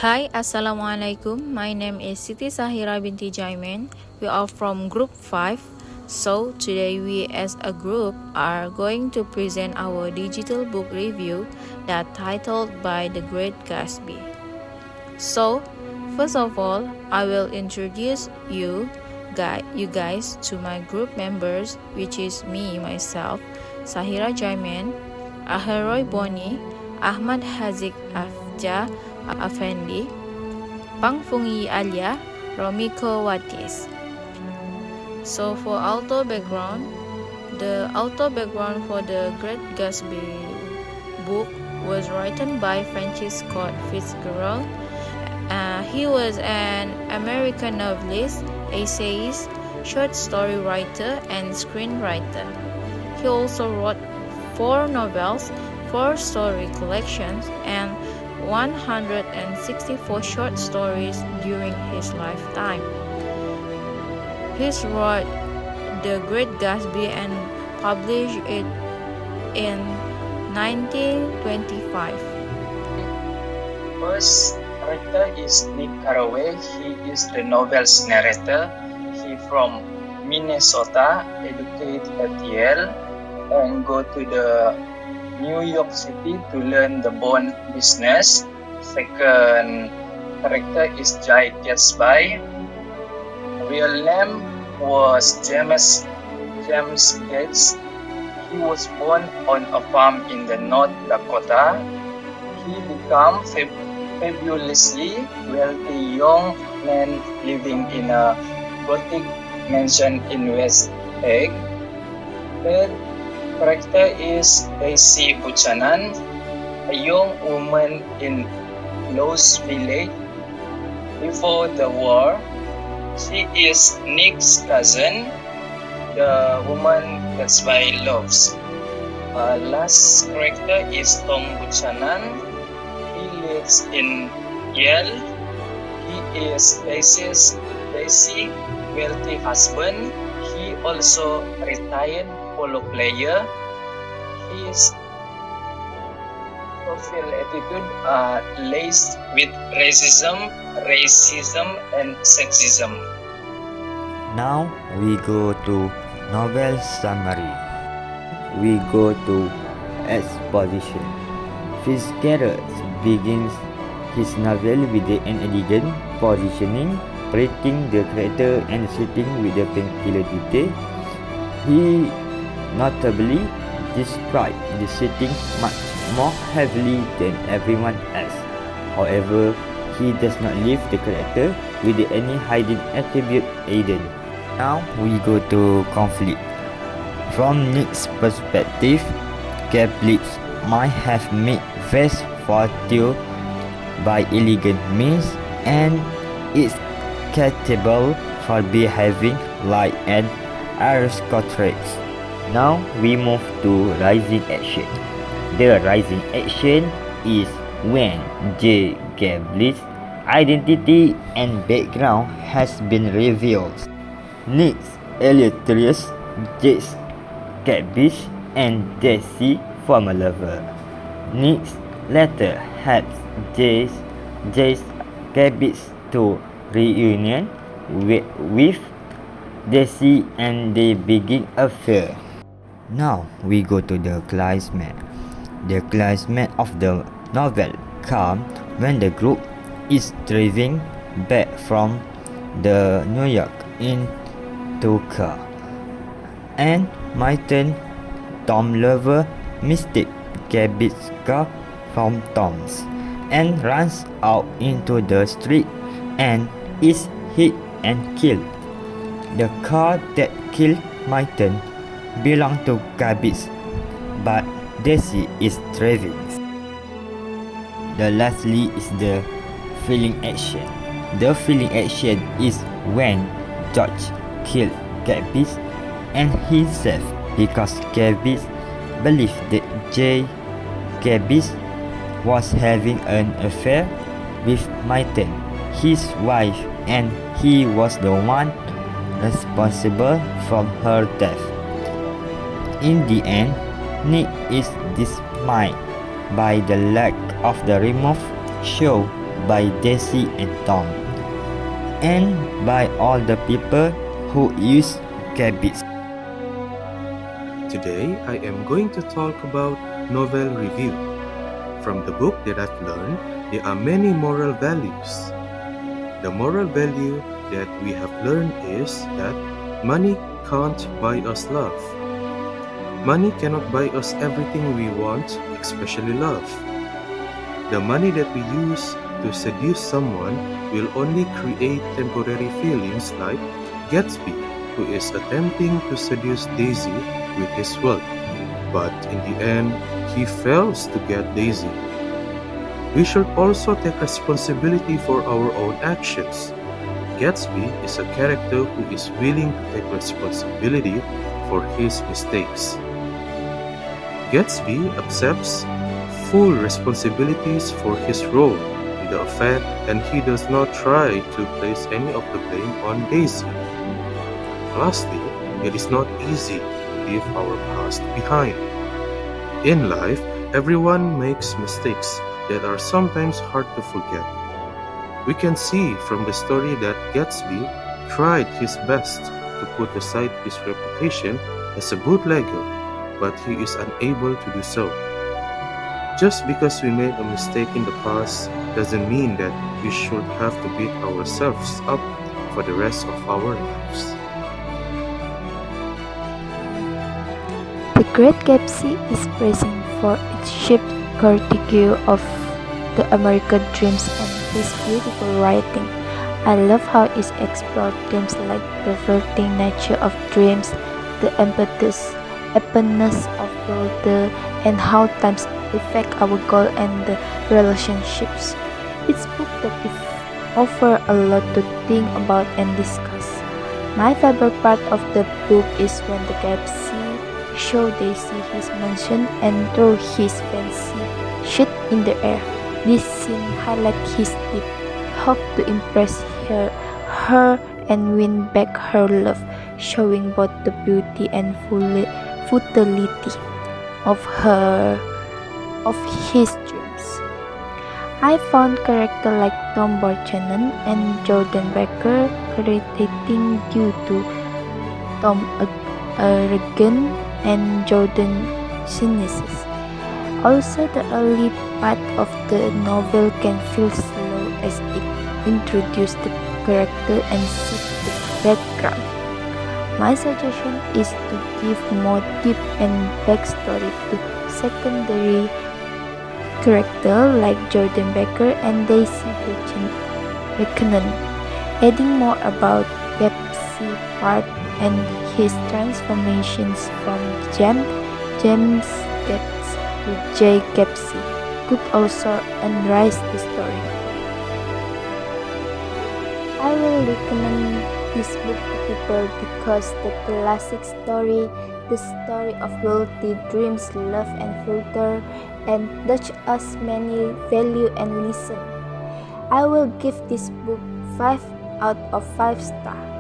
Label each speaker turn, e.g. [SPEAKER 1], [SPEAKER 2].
[SPEAKER 1] Hi, Assalamualaikum. My name is Siti Sahira binti Jaimin. We are from Group 5. So, today we as a group are going to present our digital book review that titled by The Great Gatsby. So, first of all, I will introduce you guys to my group members, which is me, myself, Sahira Jaimin, Aharoy Boni, Ahmad Hazik Afja Afendi, Pangfungi Alia, Romiko Watis. So for author background, the author background for the Great Gatsby book was written by Francis Scott Fitzgerald. He was an American novelist, essayist, short story writer, and screenwriter. He also wrote 4 novels, 4 story collections, and 164 short stories during his lifetime. He wrote The Great Gatsby and published it in 1925.
[SPEAKER 2] First character is Nick Carraway. He is the novel's narrator. He from Minnesota, educated at Yale, and go to the New York City to learn the bond business. Second character is GATSBY. Real name was James Gates. He was born on a farm in the North Dakota. He became fabulously wealthy young man living in a Gothic mansion in West Egg. Third character is Daisy Buchanan, a young woman in Lowe's Village. Before the war, she is Nick's cousin, the woman Gatsby loves. Last character is Tom Buchanan. He lives in Yale. He is Daisy's wealthy husband. He also retired polo player. His social attitude are laced with racism, and sexism.
[SPEAKER 3] Now we go to novel summary. We go to exposition. Fitzgerald begins his novel with an elegant positioning, breaking the character and setting with a particular detail. He notably described the setting much more heavily than everyone else. However, he does not leave the character with any hidden attribute hidden. Now we go to conflict. From Nick's perspective, Gatsby might have made vast fortune by elegant means and is capable for behaving like an aristocrat. Now we move to rising action. The rising action is when Gatsby's identity and background has been revealed. Nick's illustrious Gatsby and Daisy form a lover. Nick later helps Gatsby to reunion with Daisy and they begin an affair. Now we go to the climax. The climax of the novel comes when the group is driving back from the New York in two car, and Martin, Tom lover, mistakes Gatsby's car from Tom's and runs out into the street and is hit and killed. The car that killed Martin belonged to Gatsby, but Daisy is driving. The lastly is the feeling action. The feeling action is when George killed Gatsby and himself because Gatsby believed that Gatsby was having an affair with Martin, his wife, and he was the one responsible for her death. In the end, Nick is dismayed by the lack of the removed show by Daisy and Tom, and by all the people who use GATSBY.
[SPEAKER 4] Today, I am going to talk about novel review. From the book that I've learned, there are many moral values. The moral value that we have learned is that money can't buy us love. Money cannot buy us everything we want, especially love. The money that we use to seduce someone will only create temporary feelings like Gatsby, who is attempting to seduce Daisy with his wealth, but in the end, he fails to get Daisy. We should also take responsibility for our own actions. Gatsby is a character who is willing to take responsibility for his mistakes. Gatsby accepts full responsibilities for his role in the affair, and he does not try to place any of the blame on Daisy. Lastly, it is not easy to leave our past behind. In life, everyone makes mistakes that are sometimes hard to forget. We can see from the story that Gatsby tried his best to put aside his reputation as a bootlegger, but he is unable to do so. Just because we made a mistake in the past doesn't mean that we should have to beat ourselves up for the rest of our lives.
[SPEAKER 5] The Great Gatsby is praised for its sharp critique of the American dreams and his beautiful writing. I love how it explored themes like the fleeting nature of dreams, the emptiness of wealth, and how times affect our goal and the relationships. It's book that offer a lot to think about and discuss. My favorite part of the book is when the Gatsby show Daisy his mansion and throw his fancy shit in the air. This scene highlights his deep hope to impress her and win back her love, showing both the beauty and futility of his dreams. I found characters like Tom Borchanen and Jordan Baker irritating due to Tom arrogant and Jordan cynicism. Also, the early part of the novel can feel slow as it introduces the character and sets the background. My suggestion is to give more deep and backstory to secondary characters like Jordan Baker and Daisy Buchanan, adding more about Gatsby part and his transformations from James Gatsby to J. Gatsby could also enrich the story. I will recommend this book to people because the classic story, the story of wealthy dreams, love and filter, and touch us many value and listen. I will give this book 5 out of 5 stars.